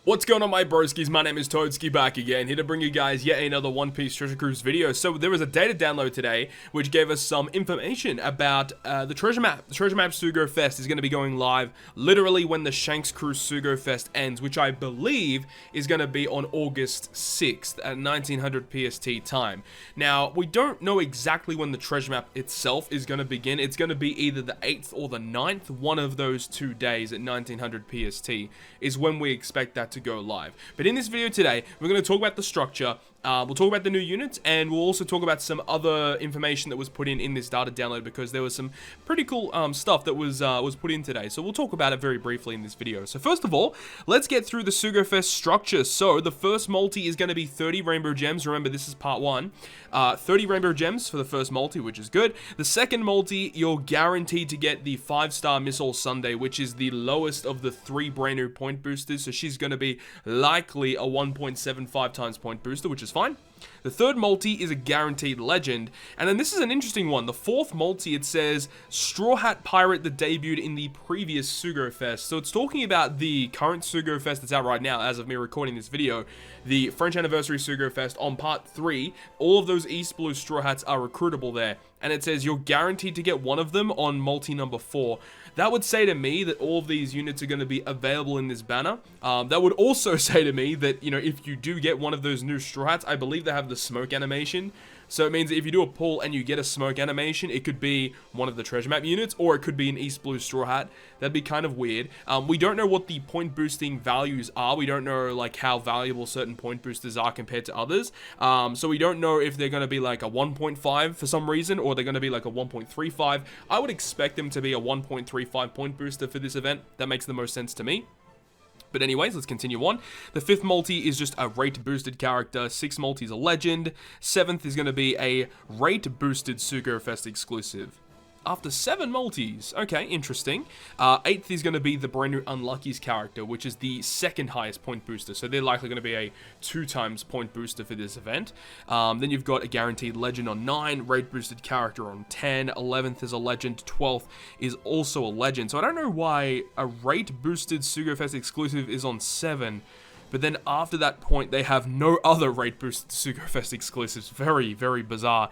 What's going on, my broskies? My name is Toadskii, back again, here to bring you guys yet another One Piece Treasure Cruise video. So there was a data download today, which gave us some information about the treasure map. The treasure map Sugo-fest is going to be going live literally when the Shanks Cruise Sugo-fest ends, which I believe is going to be on August 6th at 1900 PST time. Now, we don't know exactly when the treasure map itself is going to begin. It's going to be either the 8th or the 9th. One of those 2 days at 1900 PST is when we expect that to go live. But in this video today, we're going to talk about the structure, we'll talk about the new units, and we'll also talk about some other information that was put in this data download, because there was some pretty cool stuff that was put in today. So we'll talk about it very briefly in this video. So first of all, let's get through the Sugo-fest structure. So the first multi is going to be 30 rainbow gems. Remember, this is part 1. 30 rainbow gems for the first multi, which is good. The second multi, you're guaranteed to get the 5-star Missile Sunday, which is the lowest of the 3 brand new point boosters. So she's going to be likely a 1.75 times point booster, which is fine. The third multi is a guaranteed legend, and then this is an interesting one. The fourth multi, it says Straw Hat Pirate that debuted in the previous Sugo-fest. So it's talking about the current Sugo-fest that's out right now as of me recording this video, the French Anniversary Sugo-fest on part 3. All of those East Blue Straw Hats are recruitable there, and it says you're guaranteed to get one of them on multi number 4. That would say to me that all of these units are going to be available in this banner. That would also say to me that, you know, if you do get one of those new Straw Hats, I believe they have the smoke animation. So it means that if you do a pull and you get a smoke animation, it could be one of the treasure map units, or it could be an East Blue Straw Hat. That'd be kind of weird. We don't know what the point boosting values are. We don't know like how valuable certain point boosters are compared to others. So we don't know if they're going to be like a 1.5 for some reason, or they're going to be like a 1.35. I would expect them to be a 1.35 point booster for this event. That makes the most sense to me. But anyways, let's continue on. The 5th multi is just a rate boosted character. 6th multi is a legend. 7th is going to be a rate boosted Sugo-fest exclusive. After 7 multis, okay, interesting. 8th is going to be the brand new Unlucky's character, which is the 2nd highest point booster. So they're likely going to be a 2 times point booster for this event. Then you've got a guaranteed legend on 9, rate boosted character on 10. 11th is a legend. 12th is also a legend. So I don't know why a rate boosted Sugo-fest exclusive is on 7. But then after that point, they have no other rate boosted Sugo-fest exclusives. Very, very bizarre.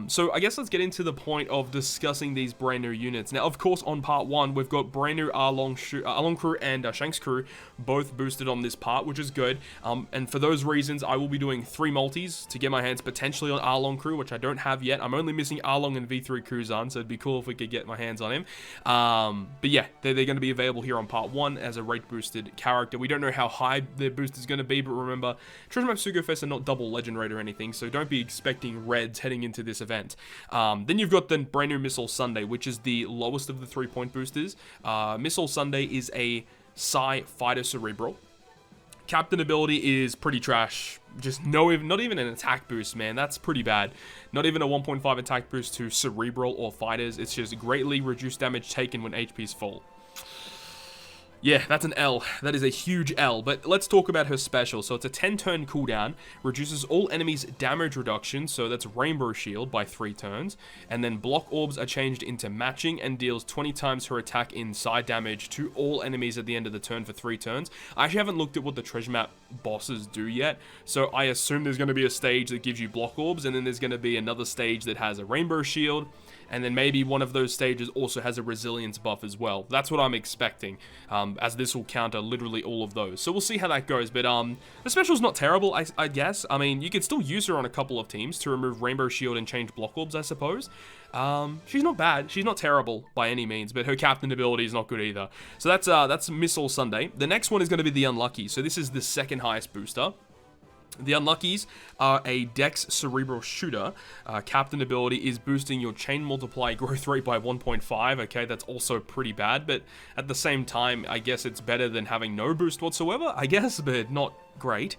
So I guess let's get into the point of discussing these brand new units. Now, of course, on part 1, we've got brand new Arlong Crew and Shanks Crew both boosted on this part, which is good. And for those reasons, I will be doing 3 multis to get my hands potentially on Arlong Crew, which I don't have yet. I'm only missing Arlong and V3 Kuzan, so it'd be cool if we could get my hands on him. But yeah, they're going to be available here on part 1 as a rate boosted character. We don't know how high their boost is going to be, but remember, Treasure Map Sugo-fest are not double legend rate or anything, so don't be expecting reds heading into this event. Then you've got the brand new Missile Sunday, which is the lowest of the 3 point boosters. Missile Sunday is a Psy Fighter Cerebral. Captain ability is pretty trash. Just not even an attack boost, man. That's pretty bad. Not even a 1.5 attack boost to Cerebral or Fighters. It's just greatly reduced damage taken when HP is full. Yeah, that's an L. That is a huge L. But let's talk about her special. So it's a 10-turn cooldown, reduces all enemies' damage reduction, so that's Rainbow Shield, by 3 turns. And then block orbs are changed into matching and deals 20 times her attack in side damage to all enemies at the end of the turn for 3 turns. I actually haven't looked at what the treasure map bosses do yet, so I assume there's going to be a stage that gives you block orbs, and then there's going to be another stage that has a Rainbow Shield, and then maybe one of those stages also has a resilience buff as well. That's what I'm expecting, as this will counter literally all of those. So we'll see how that goes, but the special's not terrible, I guess. I mean, you could still use her on a couple of teams to remove Rainbow Shield and change block orbs, I suppose. She's not bad. She's not terrible by any means, but her captain ability is not good either. So that's Missile Sunday. The next one is going to be the Unlucky. So this is the 2nd highest booster. The Unluckies are a Dex Cerebral Shooter. Captain ability is boosting your chain multiply growth rate by 1.5. Okay, that's also pretty bad, but at the same time, I guess it's better than having no boost whatsoever, I guess, but not great.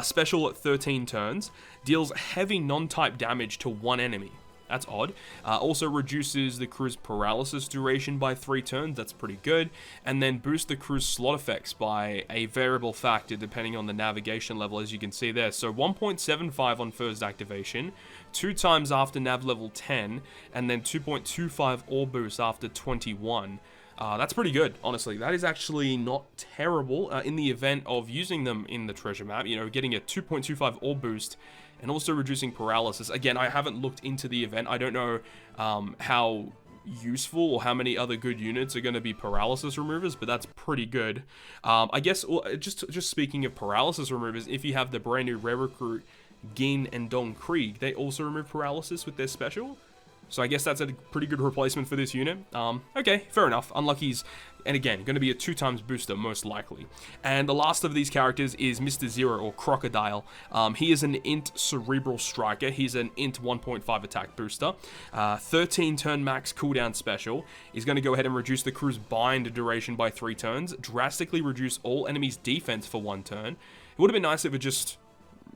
Special at 13 turns. Deals heavy non-type damage to 1 enemy. That's odd. Also reduces the crew's paralysis duration by 3 turns. That's pretty good. And then boosts the crew's slot effects by a variable factor depending on the navigation level, as you can see there. So 1.75 on first activation, 2 times after nav level 10, and then 2.25 all boost after 21. That's pretty good, honestly. That is actually not terrible in the event of using them in the treasure map. You know, getting a 2.25 orb boost and also reducing paralysis. Again, I haven't looked into the event. I don't know how useful or how many other good units are going to be paralysis removers, but that's pretty good. I guess, well, just speaking of paralysis removers, if you have the brand new rare recruit Gin and Don Krieg, they also remove paralysis with their special. So I guess that's a pretty good replacement for this unit. Okay, fair enough. Unlucky's, and again, going to be a 2x booster, most likely. And the last of these characters is Mr. Zero, or Crocodile. He is an int cerebral striker. He's an int 1.5 attack booster. 13 turn max cooldown special. He's going to go ahead and reduce the crew's bind duration by 3 turns, drastically reduce all enemies' defense for 1 turn. It would have been nice if it just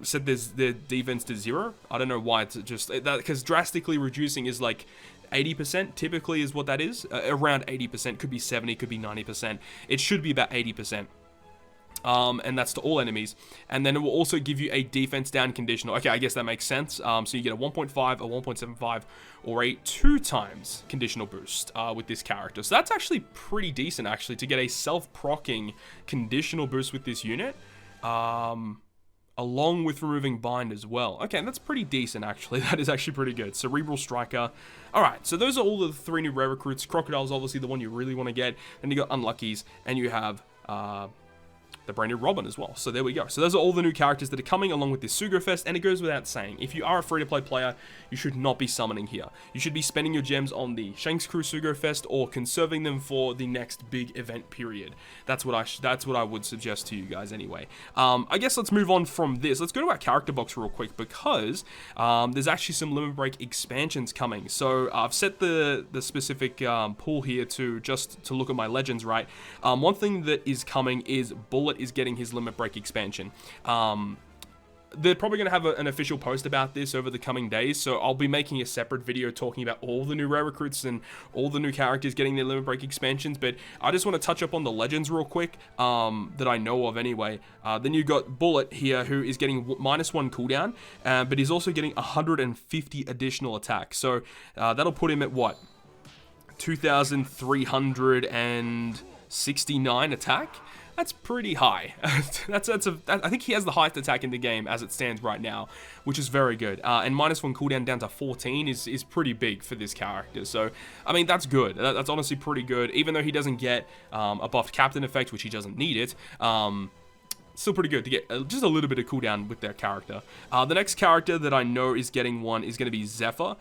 said their defense to 0. I don't know why it's just that, because drastically reducing is like 80% typically is what that is. Around 80%, could be 70, could be 90%. It should be about 80%. And that's to all enemies. And then it will also give you a defense down conditional. Okay, I guess that makes sense. So you get a 1.5, a 1.75, or a 2x conditional boost with this character. So that's actually pretty decent, actually, to get a self-proccing conditional boost with this unit. Along with removing bind as well. Okay, that's pretty decent, actually. That is actually pretty good. Cerebral Striker. Alright, so those are all the 3 new rare recruits. Crocodile's obviously the one you really want to get. Then you got Unlucky's, and you have the brand new Robin as well. So there we go. So those are all the new characters that are coming along with this Sugo-fest, and it goes without saying, if you are a free-to-play player, you should not be summoning here. You should be spending your gems on the Shanks Crew Sugo-fest or conserving them for the next big event period. That's what I would suggest to you guys anyway. I guess let's move on from this. Let's go to our character box real quick, because there's actually some Limit Break expansions coming. So I've set the specific pool here to look at my legends, right? One thing that is coming is Bullet is getting his Limit Break expansion. They're probably going to have an official post about this over the coming days, so I'll be making a separate video talking about all the new rare recruits and all the new characters getting their Limit Break expansions, but I just want to touch up on the legends real quick, that I know of anyway. Then you got Bullet here, who is getting -1 cooldown, but he's also getting 150 additional attack, so that'll put him at what? 2,369 attack? That's pretty high. I think he has the highest attack in the game as it stands right now, which is very good. And -1 cooldown down to 14 is pretty big for this character. So, I mean, that's good. That's honestly pretty good. Even though he doesn't get a buffed captain effect, which he doesn't need it, still pretty good to get just a little bit of cooldown with their character. The next character that I know is getting one is going to be Zephyr.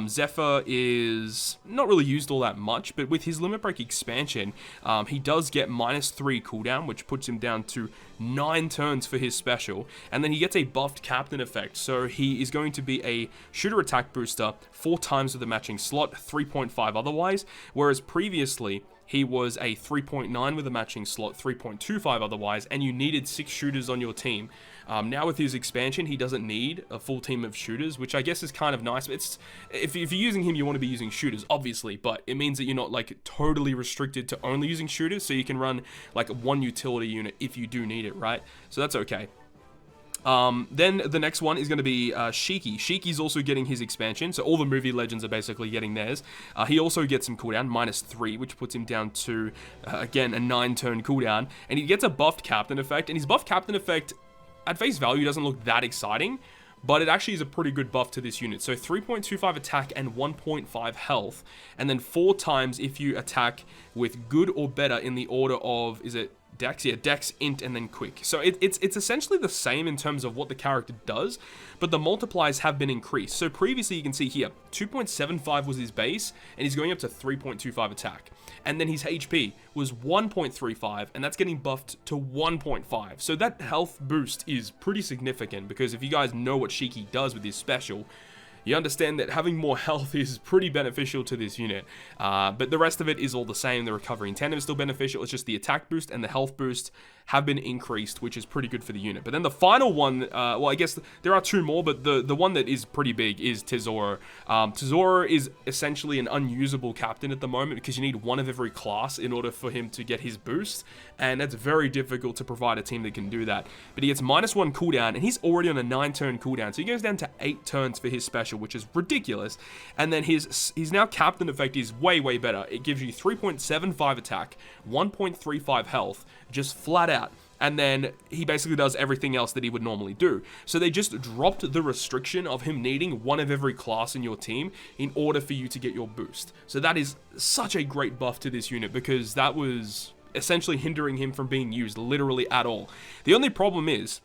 Zephyr is not really used all that much, but with his Limit Break expansion, he does get -3 cooldown, which puts him down to 9 turns for his special, and then he gets a buffed captain effect, so he is going to be a shooter attack booster 4 times with the matching slot, 3.5 otherwise, whereas previously he was a 3.9 with a matching slot, 3.25 otherwise, and you needed 6 shooters on your team. Now with his expansion, he doesn't need a full team of shooters, which I guess is kind of nice. It's if you're using him, you want to be using shooters, obviously, but it means that you're not like totally restricted to only using shooters, so you can run like 1 utility unit if you do need it, right? So that's okay. Then the next one is going to be Shiki. Shiki's also getting his expansion, so all the movie legends are basically getting theirs. He also gets some cooldown, -3, which puts him down to, again, a 9-turn cooldown, and he gets a buffed captain effect, and his buffed captain effect, at face value, doesn't look that exciting, but it actually is a pretty good buff to this unit. So 3.25 attack and 1.5 health, and then 4 times if you attack with good or better in the order of, is it Dex? Yeah, Dex, Int, and then Quick. So it's essentially the same in terms of what the character does, but the multipliers have been increased. So previously, you can see here, 2.75 was his base, and he's going up to 3.25 attack. And then his HP was 1.35, and that's getting buffed to 1.5. So that health boost is pretty significant, because if you guys know what Shiki does with his special, you understand that having more health is pretty beneficial to this unit. But the rest of it is all the same. The recovery in tandem is still beneficial. It's just the attack boost and the health boost have been increased, which is pretty good for the unit. But then the final one, well, I guess there are 2 more, but the one that is pretty big is Tesoro. Tesoro is essentially an unusable captain at the moment, because you need 1 of every class in order for him to get his boost, and it's very difficult to provide a team that can do that. But he gets -1 cooldown, and he's already on a 9-turn cooldown, so he goes down to 8 turns for his special. special, which is ridiculous. And then his now captain effect is way better. It gives you 3.75 attack, 1.35 health, just flat out. And then he basically does everything else that he would normally do. So they just dropped the restriction of him needing one of every class in your team in order for you to get your boost. So that is such a great buff to this unit, because that was essentially hindering him from being used literally at all. The only problem is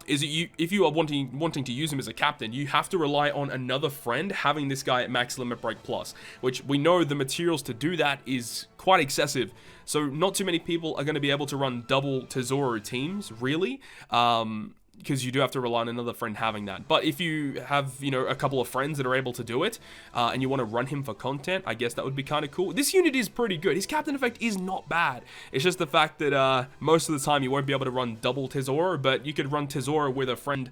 that if you are wanting to use him as a captain, you have to rely on another friend having this guy at max limit break plus, which we know the materials to do that is quite excessive. So not too many people are going to be able to run double Tesoro teams, really, because you do have to rely on another friend having that. But if you have, you know, a couple of friends that are able to do it, and you want to run him for content, I guess that would be kind of cool. This unit is pretty good. His captain effect is not bad. It's just the fact that most of the time you won't be able to run double Tesoro, but you could run Tesoro with a friend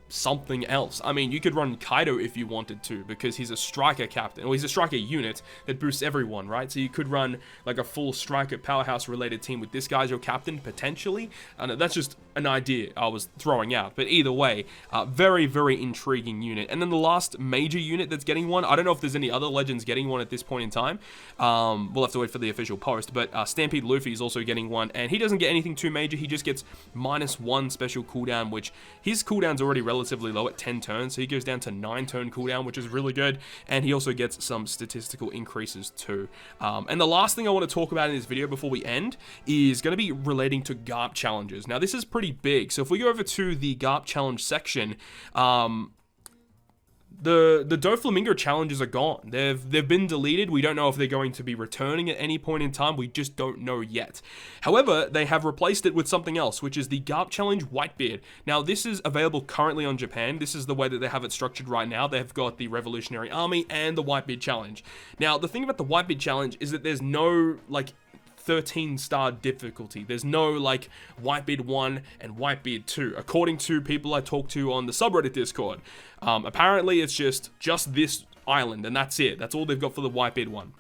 something else. I mean, you could run Kaido if you wanted to, because he's a striker captain, or he's a striker unit that boosts everyone, right? So you could run like a full striker powerhouse related team with this guy as your captain, potentially. I know that's just an idea I was throwing out, but either way, very intriguing unit. And then the last major unit that's getting one, I don't know if there's any other legends getting one at this point in time. We'll have to wait for the official post, but Stampede Luffy is also getting one, and he doesn't get anything too major. He just gets -1 special cooldown, which his cooldown's already relatively low at 10 turns, so he goes down to 9 turn cooldown, which is really good, and he also gets some statistical increases too. And the last thing I want to talk about in this video before we end is going to be relating to Garp challenges. Now this is pretty big, so if we go over to the Garp challenge section, the Doflamingo challenges are gone. They've been deleted. We don't know if they're going to be returning at any point in time. We just don't know yet. However, they have replaced it with something else, which is the Garp challenge Whitebeard. Now, this is available currently on Japan. This is the way that they have it structured right now. They've got the Revolutionary Army and the Whitebeard challenge. Now, the thing about the Whitebeard challenge is that there's no, like, 13-star difficulty. There's no like Whitebeard 1 and Whitebeard 2, according to people I talked to on the subreddit Discord. Apparently it's just this island, and that's it. That's all they've got for the Whitebeard 1.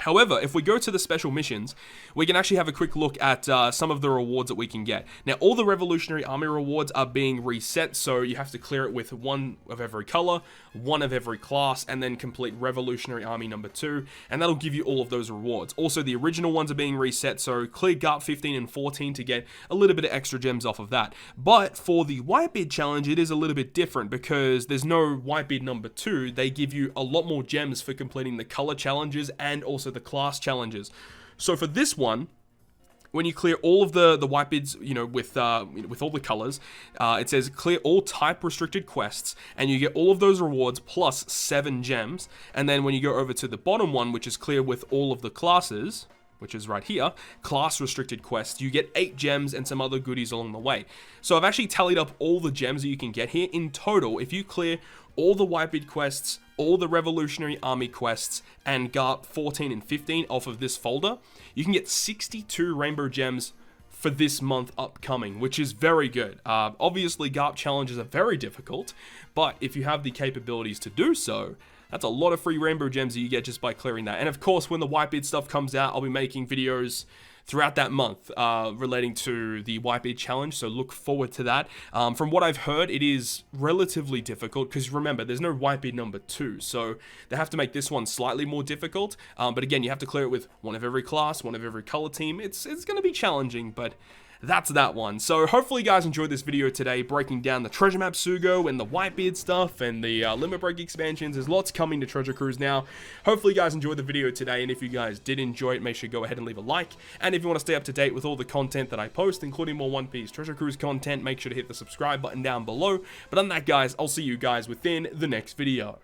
However, if we go to the special missions, we can actually have a quick look at some of the rewards that we can get. Now, all the Revolutionary Army rewards are being reset, so you have to clear it with 1 of every color, 1 of every class, and then complete Revolutionary Army number 2, and that'll give you all of those rewards. Also, the original ones are being reset, so clear Garp 15 and 14 to get a little bit of extra gems off of that. But for the Whitebeard challenge, it is a little bit different, because there's no Whitebeard number 2. They give you a lot more gems for completing the color challenges and also the class challenges. So for this one, when you clear all of the Whitebeards, you know, with all the colors, it says clear all type restricted quests, and you get all of those rewards plus 7 gems. And then when you go over to the bottom one, which is clear with all of the classes, which is right here, class restricted quests, you get 8 gems and some other goodies along the way. So I've actually tallied up all the gems that you can get here. In total, if you clear all the Whitebeard quests, all the Revolutionary Army quests, and Garp 14 and 15 off of this folder, you can get 62 rainbow gems for this month upcoming, which is very good. Obviously, Garp challenges are very difficult, but if you have the capabilities to do so, that's a lot of free rainbow gems that you get just by clearing that. And of course, when the Whitebeard stuff comes out, I'll be making videos throughout that month relating to the Whitebeard challenge, so look forward to that. From what I've heard, it is relatively difficult, because remember, there's no Whitebeard number 2, so they have to make this one slightly more difficult. But again, you have to clear it with 1 of every class, 1 of every color team. It's going to be challenging, but that's that one. So hopefully you guys enjoyed this video today, breaking down the treasure map Sugo and the Whitebeard stuff and the limit break expansions. There's lots coming to Treasure Cruise now. Hopefully you guys enjoyed the video today, and if you guys did enjoy it, make sure you go ahead and leave a like. And if you want to stay up to date with all the content that I post, including more One Piece Treasure Cruise content, make sure to hit the subscribe button down below. But other than that, guys, I'll see you guys within the next video.